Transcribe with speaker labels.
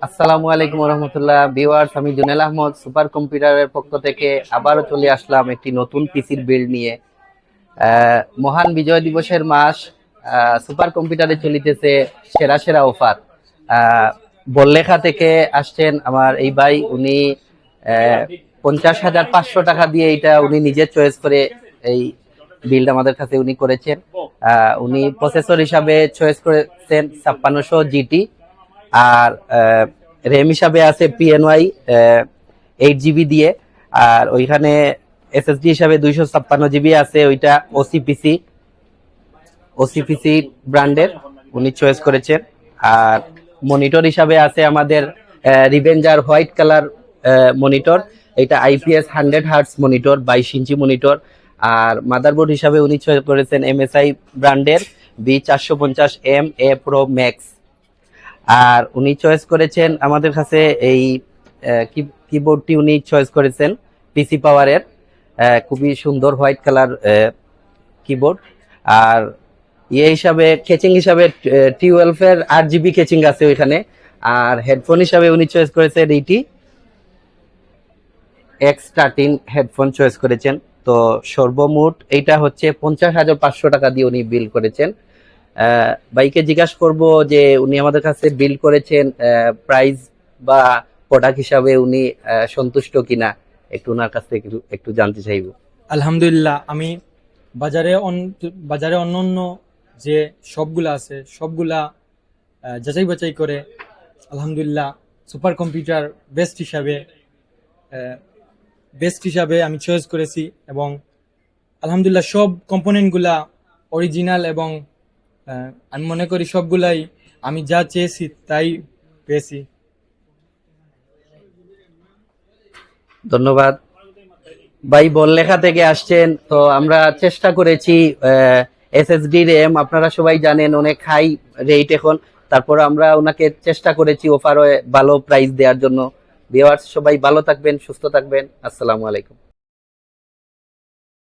Speaker 1: আসসালামু আলাইকুম রহমতুল্লাহ ভিউয়ার্স, আমি জুনেল আহমদ সুপার কম্পিউটারের পক্ষ থেকে আবারও চলে আসলাম একটি নতুন পিসির বিল্ড নিয়ে। মহান বিজয় দিবসের মাস, সুপার কম্পিউটারে চলিতেছে সেরা সেরা অফার। বললেখা থেকে আসছেন আমার এই ভাই, উনি 50,500 টাকা দিয়ে এটা উনি নিজে চয়েস করে এই বিল্ড আমাদের কাছে উনি করেছেন। উনি প্রসেসর হিসাবে চয়েস করেছেন 5600 GT, আর র্যাম হিসাবে আছে PNY 8 GB দিয়ে, আর ওইখানে SSD হিসাবে 256 GB আছে, ওইটা ওসিপিসি ব্র্যান্ডের উনি চয়েস করেছেন। আর মনিটর হিসাবে আছে আমাদের রিভেঞ্জার হোয়াইট কালার মনিটর, এটা IPS 100 Hz monitor, 22 inch monitor. আর মাদারবোর্ড হিসাবে উনি চয়েস করেছেন MSI ব্র্যান্ডের B450M A Pro Max। আর উনি চয়েস করেছেন আমাদের কাছে এই কিবোর্ডটি উনি চয়েস করেছেন পিসি পাওয়ারের, খুবই সুন্দর হোয়াইট কালার কিবোর্ড। আর হিসাবে কেচিং হিসাবে 12 এর 8 GB কেচিং আছে ওইখানে। আর হেডফোন হিসাবে উনি চয়েস করেছেন এইটি X13 হেডফোন চয়েস করেছেন। তো সর্বমোট এইটা হচ্ছে 50,500 টাকা দিয়ে উনি বিল করেছেন। ভাইকে জিজ্ঞাসা করব যে উনি আমাদের কাছে বিল করেছেন প্রাইস বা প্রোডাক্ট হিসাবে উনি সন্তুষ্ট কিনা, একটু ওনার কাছ থেকে একটু জানতে চাইব।
Speaker 2: আলহামদুলিল্লাহ, আমি বাজারে অন্য যে শপগুলো আছে সবগুলা যাচাই বাছাই করে আলহামদুলিল্লাহ সুপার কম্পিউটার বেস্ট হিসাবে আমি চয়েস করেছি, এবং আলহামদুলিল্লাহ সব কম্পোনেন্টগুলা অরিজিনাল, এবং আমি মনে করি সবগুলাই আমি যা চেয়েছি তাই পেয়েছি।
Speaker 1: ধন্যবাদ ভাই, বললেখা থেকে আসছেন। তো আমরা চেষ্টা করেছি SSD RAM, আপনারা সবাই জানেন অনেক হাই রেট এখন, তারপর আমরা ওনাকে চেষ্টা করেছি অফারে ভালো প্রাইস দেওয়ার জন্য। ভিউয়ার্স সবাই ভালো থাকবেন, সুস্থ থাকবেন। আসসালামু আলাইকুম।